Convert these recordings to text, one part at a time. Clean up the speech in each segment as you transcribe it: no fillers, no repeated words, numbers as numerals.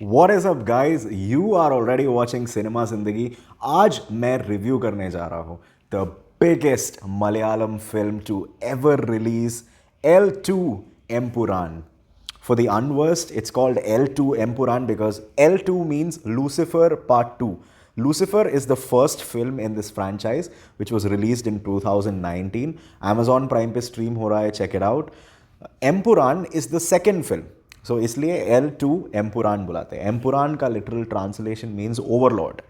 What is up guys? You are already watching Cinema Zindagi. आज मैं review करने जा रहा हूँ the biggest Malayalam film to ever release, L2 Empuran. For the unversed, it's called L2 Empuran because L2 means Lucifer Part 2. Lucifer is the first film in this franchise which was released in 2019. Amazon Prime पे stream हो रहा है, check it out. Empuran is the second film. सो इसलिए L2 Empuraan बुलाते हैं. एम्पुरान का literal translation means Overlord.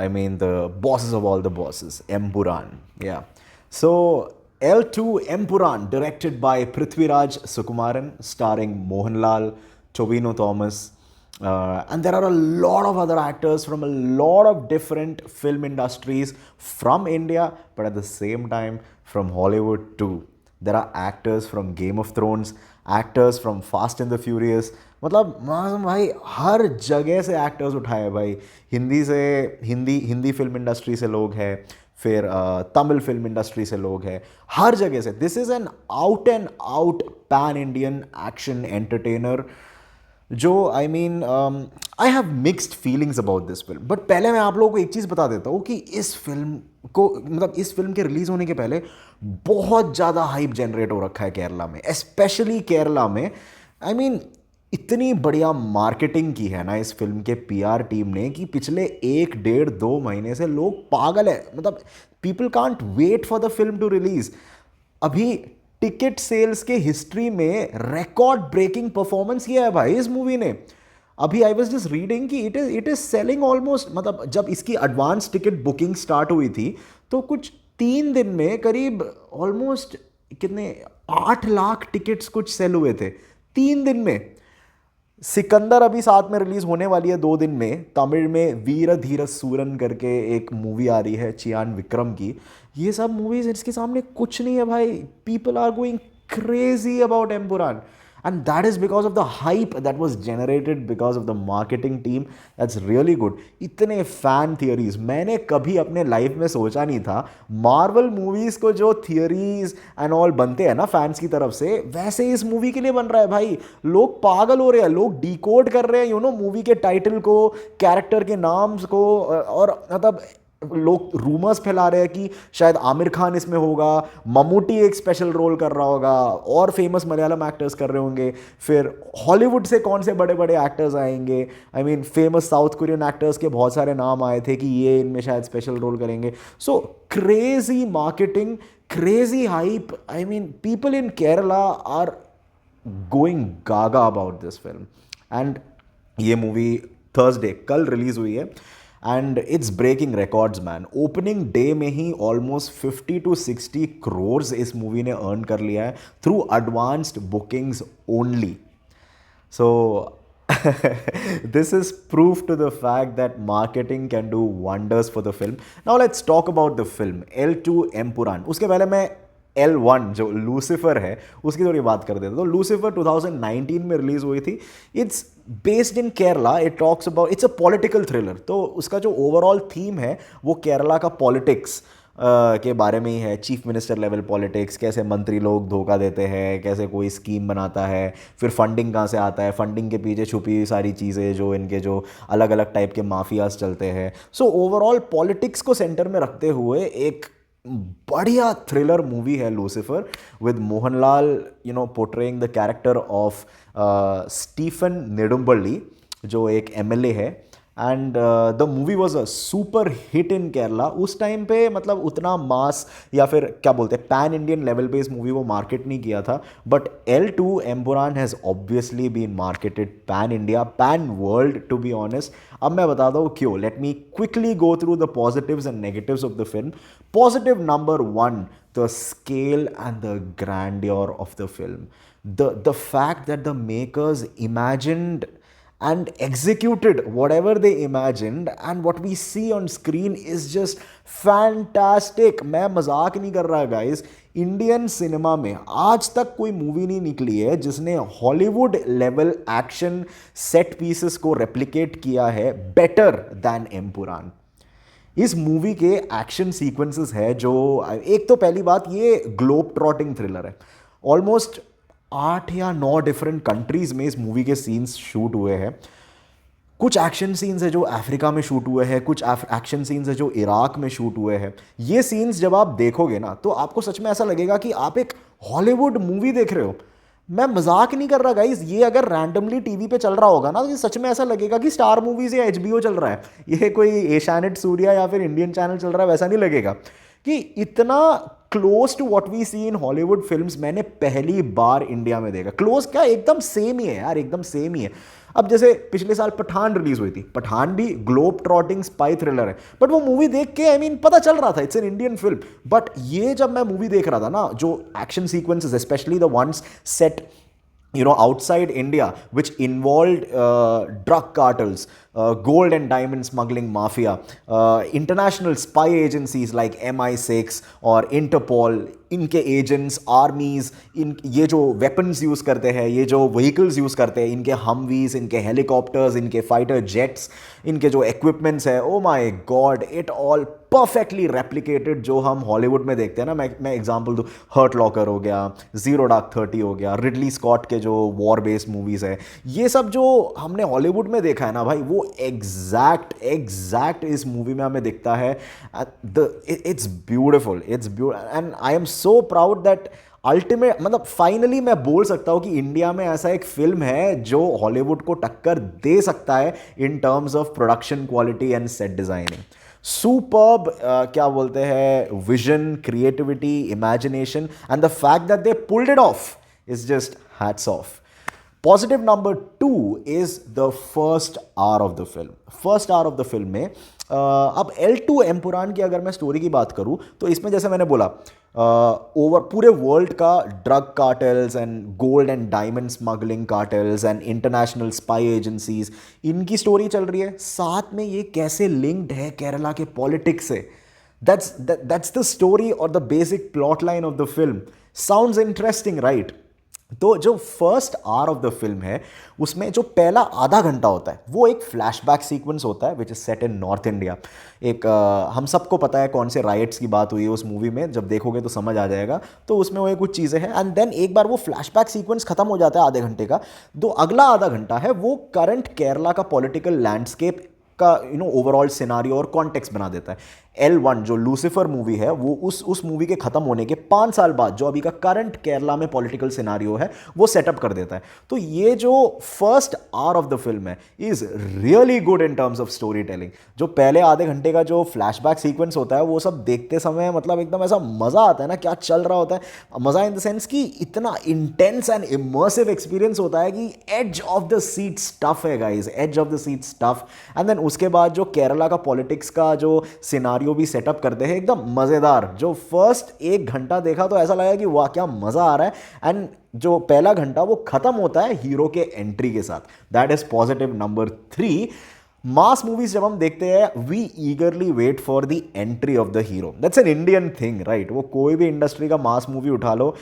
I mean the bosses of all the bosses. Empuran. Yeah. So L2 Empuran, directed by Prithviraj Sukumaran, starring Mohanlal, Tobino Thomas, and there are a lot of other actors from a lot of different film industries from India, but at the same time from Hollywood too. There are actors from Game of Thrones, actors from fast and the furious. मतलब मासूम भाई हर जगह से actors उठाए भाई. हिंदी से Hindi film industry से लोग हैं, फिर तमिल फिल्म इंडस्ट्री से लोग हैं, हर जगह से. This is an out pan Indian action entertainer जो I have mixed feelings about this film. But पहले मैं आप लोगों को एक चीज़ बता देता हूँ कि इस फिल्म को मतलब इस फिल्म के रिलीज़ होने के पहले बहुत ज़्यादा हाइप जनरेट हो रखा है केरला में, स्पेशली केरला में. इतनी बढ़िया मार्केटिंग की है ना इस फिल्म के पीआर टीम ने कि पिछले 1 1.5 2 महीने से लोग पागल है. मतलब people can't wait for the film to release. अभी टिकट सेल्स के हिस्ट्री में रिकॉर्ड ब्रेकिंग परफॉर्मेंस किया है भाई इस मूवी ने. अभी आई वॉज जस्ट रीडिंग कि इट इज सेलिंग ऑलमोस्ट, मतलब जब इसकी एडवांस टिकट बुकिंग स्टार्ट हुई थी तो कुछ 3 दिन में करीब ऑलमोस्ट कितने 8 लाख टिकट्स कुछ सेल हुए थे 3 दिन में. सिकंदर अभी साथ में रिलीज होने वाली है 2 दिन में. तमिल में वीर धीर सूरन करके एक मूवी आ रही है चियान विक्रम की. ये सब मूवीज इसके सामने कुछ नहीं है भाई. People are going crazy about Empuraan. And that is because of the hype that was generated because of the marketing team. That's really good. इतने fan theories मैंने कभी अपने लाइफ में सोचा नहीं था. मार्वल मूवीज को जो थियरीज एंड ऑल बनते हैं ना फैंस की तरफ से, वैसे इस मूवी के लिए बन रहा है भाई. लोग पागल हो रहे हैं, लोग डिकोड कर रहे हैं मूवी के टाइटल को, कैरेक्टर के नाम्स को, और मतलब लोग रूमर्स फैला रहे हैं कि शायद आमिर खान इसमें होगा, ममूटी एक स्पेशल रोल कर रहा होगा, और फेमस मलयालम एक्टर्स कर रहे होंगे, फिर हॉलीवुड से कौन से बड़े बड़े एक्टर्स आएंगे. फेमस साउथ कोरियन एक्टर्स के बहुत सारे नाम आए थे कि ये इनमें शायद स्पेशल रोल करेंगे. So crazy marketing, crazy hype. People in Kerala are going gaga about this film. And ये मूवी थर्सडे कल रिलीज हुई है and it's breaking records man. Opening day में ही ऑलमोस्ट 50 to 60 crores इस मूवी ने अर्न कर लिया है through advanced bookings only. So this is proof to the fact that marketing can do wonders for the film. Now let's talk about the film L2 Empuran. उसके पहले मैं L1 जो Lucifer है उसकी थोड़ी बात कर देता हूँ. तो लूसीफर 2019 में रिलीज हुई थी. It's based in Kerala. It talks about, it's a political thriller. तो उसका जो ओवरऑल थीम है वो केरला का पॉलिटिक्स के बारे में ही है. चीफ मिनिस्टर लेवल पॉलिटिक्स, कैसे मंत्री लोग धोखा देते हैं, कैसे कोई स्कीम बनाता है, फिर फंडिंग कहाँ से आता है, फंडिंग के पीछे छुपी हुई सारी चीज़ें जो इनके जो अलग अलग टाइप के माफियाज चलते हैं. सो ओवरऑल पॉलिटिक्स को सेंटर में रखते हुए एक बढ़िया थ्रिलर मूवी है Lucifer, with Mohanlal portraying the character of Stephen Nedumpally जो एक एमएलए है. And the movie was a super hit in Kerala. उस टाइम पे मतलब उतना मास या फिर क्या बोलते हैं पैन इंडियन लेवल पे इस मूवी को मार्केट नहीं किया था. But L2 Empuraan has obviously been marketed pan India, pan world to be honest. अब मैं बताता हूँ क्यों. Let me quickly go through the positives and negatives of the film. Positive number 1, the scale and the grandeur of the film. The fact that the makers imagined and executed whatever they imagined, and what we see on screen is just fantastic. मैं मजाक नहीं कर रहा guys. Indian cinema में आज तक कोई movie नहीं निकली है जिसने Hollywood level action set pieces को रेप्लिकेट किया है बेटर दैन एम्पुरान. इस मूवी के एक्शन सीक्वेंसेस है जो, एक तो पहली बात ये ग्लोब ट्रॉटिंग थ्रिलर है. ऑलमोस्ट 8 या 9 डिफरेंट कंट्रीज में इस मूवी के सीन्स शूट हुए हैं. कुछ एक्शन सीन्स है जो अफ्रीका में शूट हुए हैं, कुछ एक्शन सीन्स है जो इराक में शूट हुए हैं। ये सीन्स जब आप देखोगे ना तो आपको सच में ऐसा लगेगा कि आप एक हॉलीवुड मूवी देख रहे हो। मैं मजाक नहीं कर रहा गाइस, ये अगर रैंडमली टीवी पे चल रहा होगा ना तो ये सच में ऐसा लगेगा कि स्टार मूवीज या एचबीओ चल रहा है, ये कोई एशियानेट सूर्या या फिर इंडियन चैनल चल रहा है, वैसा नहीं लगेगा। कि इतना close to what we see in Hollywood films मैंने पहली बार इंडिया में देखा। क्लोज क्या, एकदम सेम ही है यार, एकदम सेम ही है। अब जैसे पिछले साल पठान रिलीज हुई थी, पठान भी ग्लोब ट्रॉटिंग स्पाई थ्रिलर है, बट वो मूवी देख के पता चल रहा था it's an Indian film. But ये जब मैं मूवी देख रहा था ना, जो action sequences specially the ones set outside India, which involved drug cartels, gold and diamond smuggling mafia, international spy agencies like MI6 और Interpol, इनके एजेंट्स, आर्मीज, इन ये जो वेपन्स यूज़ करते हैं, ये जो व्हीकल्स यूज़ करते हैं, इनके हमवीज, इनके हेलीकॉप्टर्स, इनके फाइटर जेट्स, इनके जो इक्विपमेंट्स है, oh my God, it all perfectly replicated जो हम हॉलीवुड में देखते हैं ना। मैं एग्जांपल दूँ, हर्ट लॉकर हो गया, ज़ीरो डार्क 30 हो गया, रिडली स्कॉट के जो वॉर बेस्ड मूवीज़ है, ये सब जो हमने हॉलीवुड में देखा है ना भाई, वो एग्जैक्ट इस मूवी में हमें दिखता है। It's beautiful and I am so proud that ultimate, मतलब फाइनली मैं बोल सकता हूँ कि इंडिया में ऐसा एक फिल्म है जो हॉलीवुड को टक्कर दे सकता है इन terms of production quality and set designing. Superb क्या बोलते हैं, vision, creativity, imagination and the fact that they pulled it of is just hats off. Positive number 2 is the first hour of the film. First hour of the film में अब L2 Empuraan की अगर मैं story की बात करूं तो इसमें जैसे मैंने बोला, ओवर पूरे वर्ल्ड का drug cartels and gold and diamond smuggling cartels and international spy agencies, इनकी स्टोरी चल रही है। साथ में ये कैसे लिंक्ड है केरला के पॉलिटिक्स से, दैट्स द स्टोरी और the basic plot line of the film. Sounds interesting right? तो जो first hour of the film है उसमें जो पहला आधा घंटा होता है वो एक फ्लैशबैक सीक्वेंस होता है which is set in north India. एक हम सबको पता है कौन से राइट्स की बात हुई है उस मूवी में, जब देखोगे तो समझ आ जाएगा। तो उसमें वो कुछ चीज़ें हैं एंड देन एक बार वो फ्लैशबैक सीक्वेंस खत्म हो जाता है आधे घंटे का, तो अगला आधा घंटा है वो करंट केरला का पॉलिटिकल लैंडस्केप का ओवरऑल सिनारियो और कॉन्टेक्स्ट बना देता है। L1 जो लूसीफर मूवी है वो उस मूवी के खत्म होने के 5 साल बाद जो अभी का करंट केरला में पॉलिटिकल सिनारियो है वो सेटअप कर देता है। तो ये जो first hour of the film है is really good in terms of story telling. जो पहले आधे घंटे का जो फ्लैशबैक सीक्वेंस होता है वो सब देखते समय मतलब एकदम ऐसा मजा आता है ना, क्या चल रहा होता है, मजा इन द सेंस कि इतना इंटेंस एंड इमर्सिव एक्सपीरियंस होता है कि edge of the seat stuff है guys, edge of the seat stuff. And then उसके बाद जो केरला का पॉलिटिक्स का जो सिनारियो भी सेटअप करते हैं एकदम मजेदार। जो फर्स्ट 1 घंटा देखा तो ऐसा लगा कि वाह क्या मजा आ रहा है, एंड जो पहला घंटा वो खत्म होता है हीरो के एंट्री के साथ। That is positive number 3। Mass movies जब हम देखते हैं we eagerly wait for the entry of the hero. That's an Indian thing right? वो कोई भी इंडस्ट्री का मास मूवी उठा लो,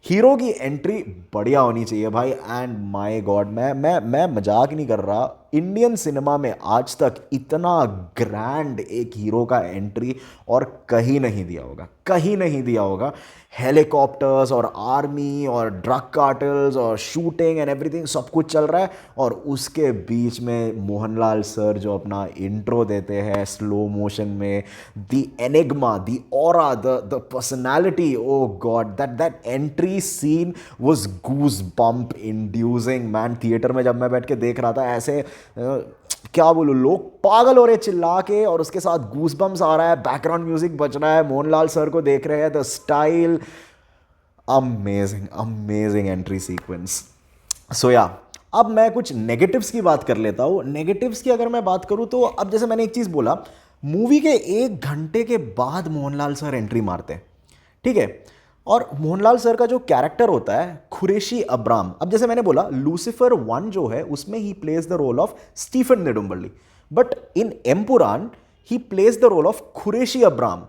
हीरो की एंट्री बढ़िया होनी चाहिए भाई। एंड माय गॉड, मैं मजाक नहीं कर रहा, इंडियन सिनेमा में आज तक इतना ग्रैंड एक हीरो का एंट्री और कहीं नहीं दिया होगा, कहीं नहीं दिया होगा। हेलीकॉप्टर्स और आर्मी और ड्रग कार्टल्स और शूटिंग एंड एवरीथिंग सब कुछ चल रहा है, और उसके बीच में मोहनलाल सर जो अपना इंट्रो देते हैं स्लो मोशन में, the enigma, the aura, the personality, oh God, that entry scene was goose bump inducing man. Theatre में जब मैं बैठ के देख रहा था ऐसे क्या बोलूं, लोग पागल हो रहे चिल्ला के, और उसके साथ गूज़बम्स आ रहा है, बैकग्राउंड म्यूजिक बज रहा है, मोहनलाल सर को देख रहे हैं, the style, amazing amazing entry sequence. So या अब मैं कुछ नेगेटिव्स की बात कर लेता हूँ। नेगेटिव्स की अगर मैं बात करूँ तो अब जैसे मैंने एक चीज़ बोला, मूवी के 1 घंटे के बाद मोहनलाल सर एंट्री मारते हैं, ठीक है, और मोहनलाल सर का जो कैरेक्टर होता है खुरेशी अब्राम, अब जैसे मैंने बोला लूसीफर 1 जो है उसमें ही plays the role of Stephen Nedumpally, but in Empuraan he plays the role of Khureshi Abram.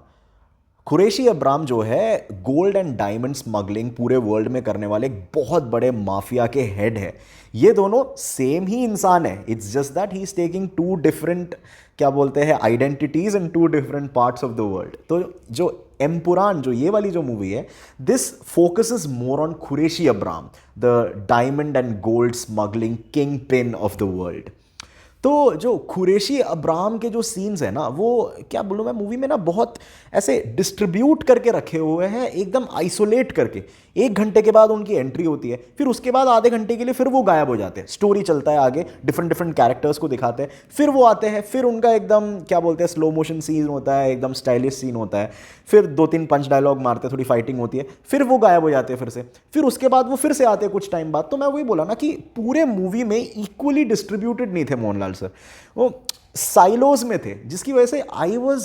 Khureshi Abram जो है गोल्ड एंड डायमंड स्मगलिंग पूरे वर्ल्ड में करने वाले एक बहुत बड़े माफिया के हेड है। ये दोनों सेम ही इंसान है, it's just that he is taking 2 different क्या बोलते हैं identities in 2 different parts of the world. तो जो एम्पुरान जो ये वाली जो मूवी है, this focuses more on Qureshi Abram, the diamond and gold smuggling king pin of the world. तो जो कुरैशी अब्राहम के जो सीन्स है ना, वो क्या बोलूँ मैं, मूवी में ना बहुत ऐसे डिस्ट्रीब्यूट करके रखे हुए हैं, एकदम आइसोलेट करके। 1 घंटे के बाद उनकी एंट्री होती है, फिर उसके बाद आधे घंटे के लिए फिर वो गायब हो जाते हैं, स्टोरी चलता है आगे, डिफरेंट डिफरेंट कैरेक्टर्स को दिखाते हैं, फिर वो आते हैं, फिर उनका एकदम क्या बोलते हैं स्लो मोशन सीन होता है, एकदम स्टाइलिश सीन होता है, फिर 2-3 पंच डायलॉग मारते हैं, थोड़ी फाइटिंग होती है, फिर वो गायब हो जाते हैं फिर से, फिर उसके बाद वो फिर से आते हैं कुछ टाइम बाद। तो मैं वही बोला ना कि पूरे मूवी में इक्वली डिस्ट्रीब्यूटेड नहीं थे मोहनलाल सर, वो साइलोज में थे, जिसकी वजह से I was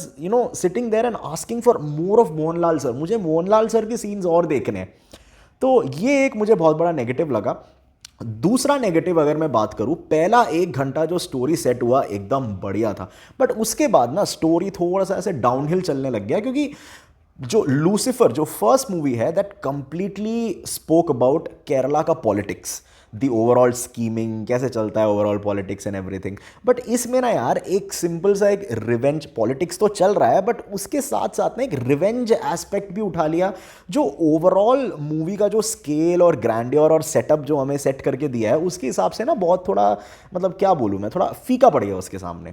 sitting there and asking for more of Mohanlal sir, मुझे मोहनलाल सर के सीन्स और देखने हैं। तो ये एक मुझे बहुत बड़ा नेगेटिव लगा। दूसरा नेगेटिव अगर मैं बात करूं, पहला 1 घंटा जो स्टोरी सेट हुआ एकदम बढ़िया था, बट उसके बाद ना स्टोरी थोड़ा सा ऐसे डाउनहिल चलने लग गया, क्योंकि जो लूसीफर जो फर्स्ट मूवी है that completely spoke about Kerala का पॉलिटिक्स, द ओवरऑल स्कीमिंग, कैसे चलता है overall politics and everything. But इसमें ना यार एक सिंपल सा एक रिवेंज पॉलिटिक्स तो चल रहा है, बट उसके साथ साथ ना एक रिवेंज एस्पेक्ट भी उठा लिया, जो ओवरऑल मूवी का जो स्केल और ग्रैंडियर और सेटअप जो हमें सेट करके दिया है, उसके हिसाब से ना बहुत थोड़ा, मतलब क्या बोलूँ मैं, थोड़ा फीका पड़ गया उसके सामने।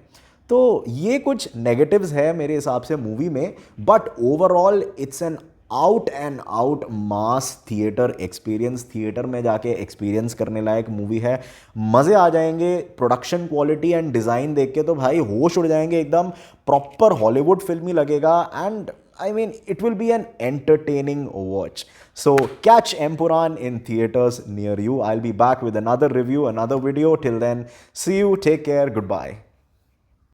तो ये कुछ नेगेटिव्स है मेरे हिसाब से मूवी में, but overall it's an out and out mass theatre experience. Theatre में जाके एक्सपीरियंस करने लायक मूवी है, मज़े आ जाएंगे। प्रोडक्शन क्वालिटी एंड डिज़ाइन देख के तो भाई होश उड़ जाएंगे, एकदम प्रॉपर हॉलीवुड फिल्म ही लगेगा। And I mean, it will be an entertaining watch. So catch Empuran in theaters near you. I'll be back with another review, another video. Till then, see you, take care, goodbye.